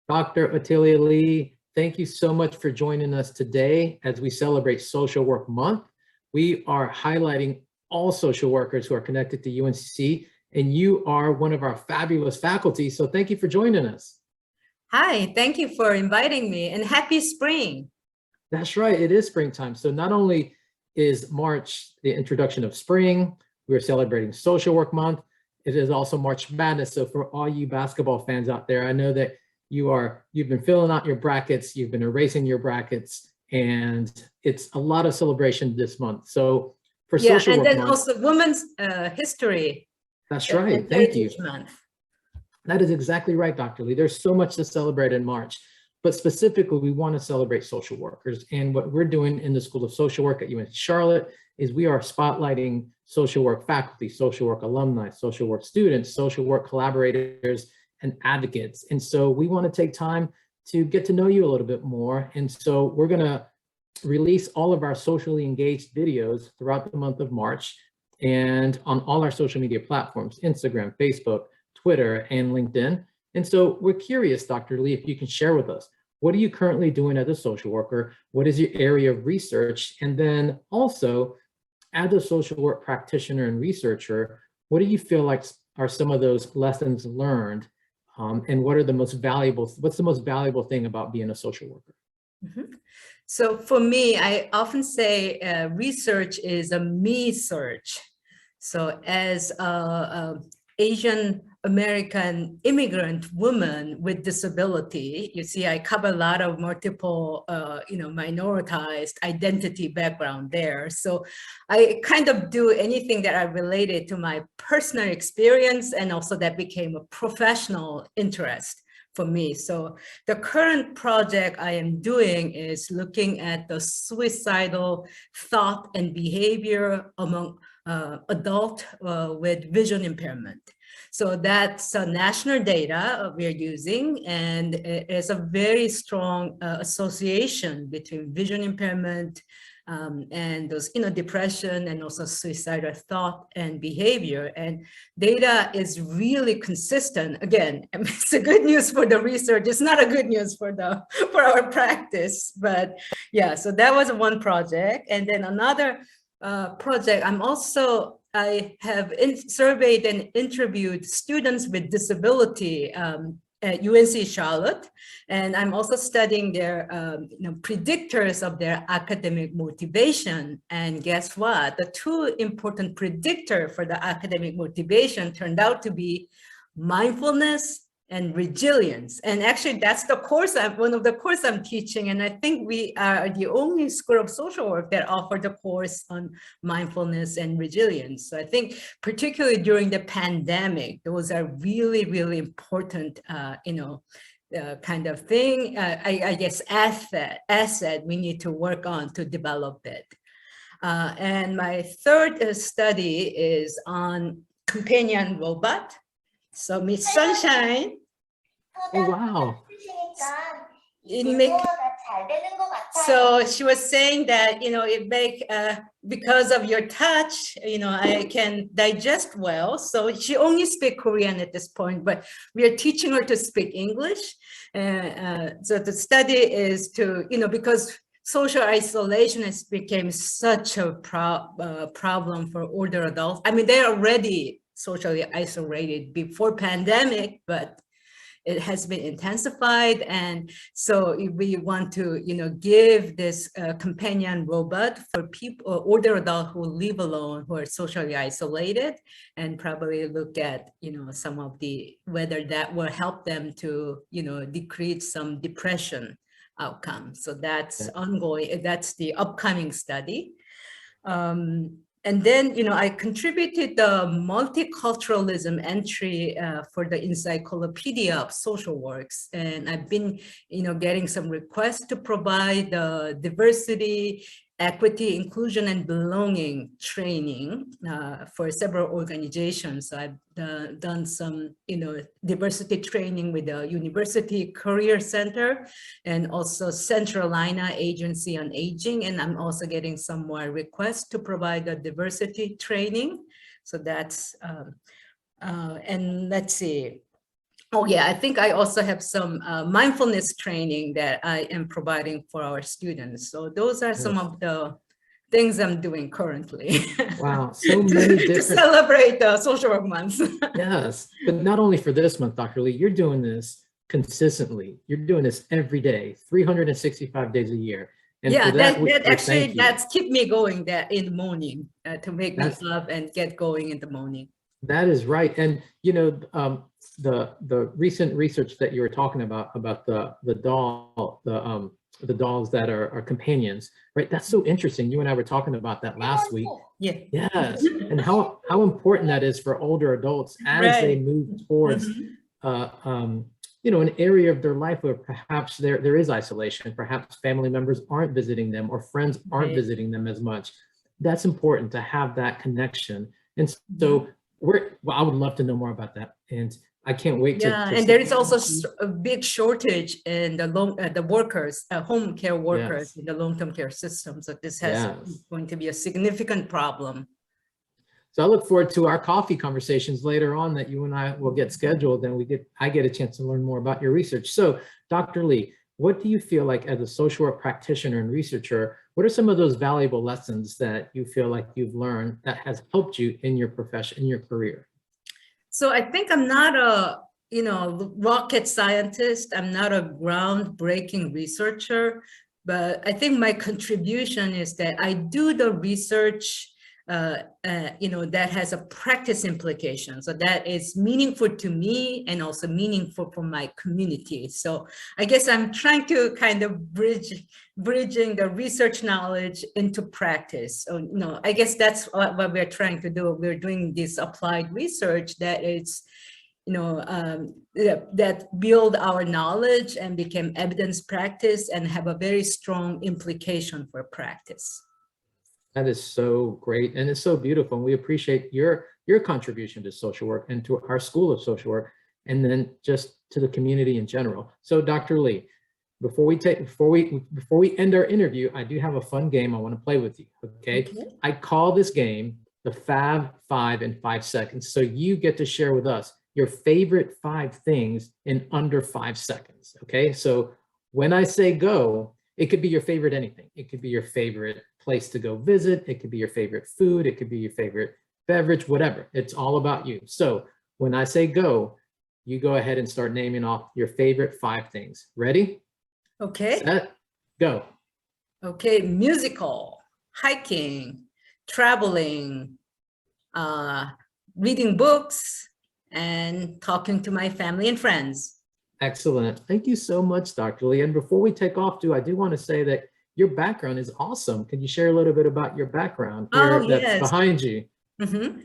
Dr. Othelia Lee, thank you so much for joining us today as we celebrate Social Work Month. We are highlighting all social workers who are connected to UNCC, and you are one of our fabulous faculty, so thank you for joining us. Hi, thank you for inviting me, and happy spring. That's right, it is springtime. So not only is March the introduction of spring, we're celebrating Social Work Month, it is also March Madness. So for all you basketball fans out there, I know that you've been filling out your brackets, you've been erasing your brackets, and it's a lot of celebration this month. So for Social Work Month. Yeah, and then also Women's History. That's right, thank you. Month. That is exactly right, Dr. Lee. There's so much to celebrate in March, but specifically we want to celebrate social workers. And what we're doing in the School of Social Work at UNC Charlotte is we are spotlighting social work faculty, social work alumni, social work students, social work collaborators, and advocates. And so we want to take time to get to know you a little bit more. And so we're going to release all of our socially engaged videos throughout the month of March and on all our social media platforms, Instagram, Facebook, Twitter, and LinkedIn. And so we're curious, Dr. Lee, if you can share with us, what are you currently doing as a social worker? What is your area of research? And then also, as a social work practitioner and researcher, what do you feel like are some of those lessons learned? And what's the most valuable thing about being a social worker? Mm-hmm. So for me, I often say research is a me search. So as Asian American immigrant woman with disability, you see, I cover a lot of multiple, minoritized identity background there. So I kind of do anything that I related to my personal experience, and also that became a professional interest for me. So the current project I am doing is looking at the suicidal thought and behavior among adults with vision impairment. So that's national data we are using, and it's a very strong association between vision impairment and those, depression and also suicidal thought and behavior. And data is really consistent. Again, it's a good news for the research. It's not a good news for our practice. But yeah, so that was one project. And then another project, I have surveyed and interviewed students with disability at UNC Charlotte, and I'm also studying their predictors of their academic motivation. And guess what? The two important predictors for the academic motivation turned out to be mindfulness and resilience. And actually that's the course, one of the course I'm teaching. And I think we are the only school of social work that offer the course on mindfulness and resilience. So I think particularly during the pandemic, those are really, really important, kind of thing, I guess asset we need to work on to develop it. And my third study is on companion robot. So Miss Sunshine. Oh, wow. So she was saying that, because of your touch, I can digest well. So she only speaks Korean at this point, but we are teaching her to speak English. So the study is to, because social isolation has become such a problem for older adults. I mean, they're already socially isolated before pandemic, but it has been intensified. And so we want to, give this companion robot for people, older adults who live alone, who are socially isolated, and probably look at, some of whether that will help them to, decrease some depression outcome. So that's ongoing. That's the upcoming study. And then, I contributed the multiculturalism entry for the Encyclopedia of Social Works. And I've been, getting some requests to provide the diversity, equity, inclusion, and belonging training for several organizations. So I've done some, diversity training with the University Career Center and also Central Carolina Agency on Aging. And I'm also getting some more requests to provide the diversity training. So that's, and let's see. Oh yeah, I think I also have some mindfulness training that I am providing for our students. So those are some of the things I'm doing currently. Wow, so many to different. celebrate the social work month. Yes, but not only for this month, Dr. Lee, you're doing this consistently. You're doing this every day, 365 days a year. And Yeah, for that, that actually, thank you. that's keep me going that in the morning to make me That's- up and get going in the morning. That is right. And you know, the recent research that you were talking about the dolls that are companions, right? That's so interesting. You and I were talking about that last week. Yeah. Yes, and how important that is for older adults as they move towards you know, an area of their life where perhaps there is isolation, perhaps family members aren't visiting them or friends aren't visiting them as much. That's important to have that connection. And so I would love to know more about that. And I can't wait to. Yeah, and there is also a big shortage in the workers, home care workers in the long-term care system. So this has going to be a significant problem. So I look forward to our coffee conversations later on that you and I will get scheduled, and I get a chance to learn more about your research. So Dr. Lee, what do you feel like as a social work practitioner and researcher, what are some of those valuable lessons that you feel like you've learned that has helped you in your profession, in your career? So I think I'm not a, rocket scientist. I'm not a groundbreaking researcher, but I think my contribution is that I do the research that has a practice implication. So that is meaningful to me and also meaningful for my community. So I guess I'm trying to kind of bridging the research knowledge into practice. So, I guess that's what we're trying to do. We're doing this applied research that is, that build our knowledge and become evidence practice and have a very strong implication for practice. That is so great, and it's so beautiful. And we appreciate your contribution to social work and to our School of Social Work, and then just to the community in general. So, Dr. Lee, before we end our interview, I do have a fun game I want to play with you. Okay? I call this game the Fab 5 in 5 seconds. So you get to share with us your favorite 5 things in under 5 seconds. Okay? So when I say go, it could be your favorite anything. It could be your favorite place to go visit. It could be your favorite food. It could be your favorite beverage, whatever. It's all about you. So when I say go, you go ahead and start naming off your favorite 5 things. Ready? Okay. Set, go. Okay, musical, hiking, traveling, reading books, and talking to my family and friends. Excellent. Thank you so much, Dr. Lee. And before we take off, I do want to say that your background is awesome. Can you share a little bit about your background that's behind you?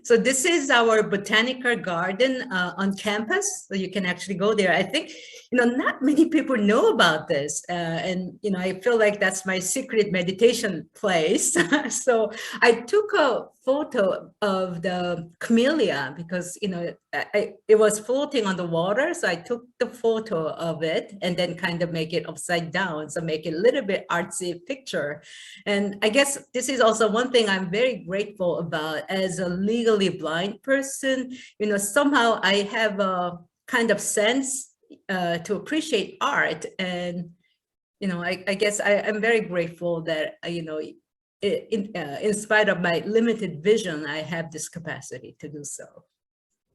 So this is our botanical garden on campus. So you can actually go there. I think, not many people know about this. And, I feel like that's my secret meditation place. So I took a photo of the camellia because, it was floating on the water. So I took the photo of it and then kind of make it upside down. So make it a little bit artsy picture. And I guess this is also one thing I'm very grateful about as a legally blind person. Somehow I have a kind of sense to appreciate art. And, I guess I'm very grateful that, in spite of my limited vision, I have this capacity to do so.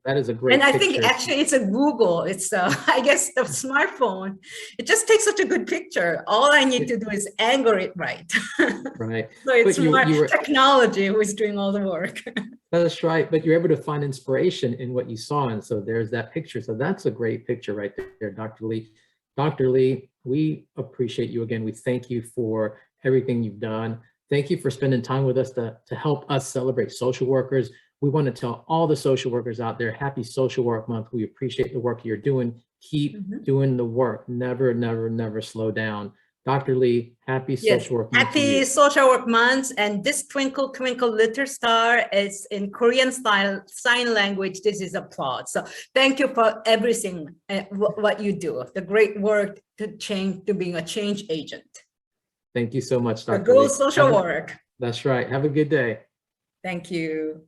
That is a great picture. And I think actually it's a Google. It's I guess the smartphone. It just takes such a good picture. All I need to do is angle it right. Right. So it's more technology who is doing all the work. That's right. But you're able to find inspiration in what you saw. And so there's that picture. So that's a great picture right there, Dr. Lee. Dr. Lee, we appreciate you again. We thank you for everything you've done. Thank you for spending time with us to help us celebrate social workers. We want to tell all the social workers out there, happy Social Work Month. We appreciate the work you're doing. Keep doing the work. Never, never, never slow down. Dr. Lee, happy Social Work Month. Happy Social Work Month. And this Twinkle, Twinkle, Little Star is in Korean sign language. This is applause. So thank you for everything, what you do. The great work to being a change agent. Thank you so much, Dr. Go Lee. social work. That's right. Have a good day. Thank you.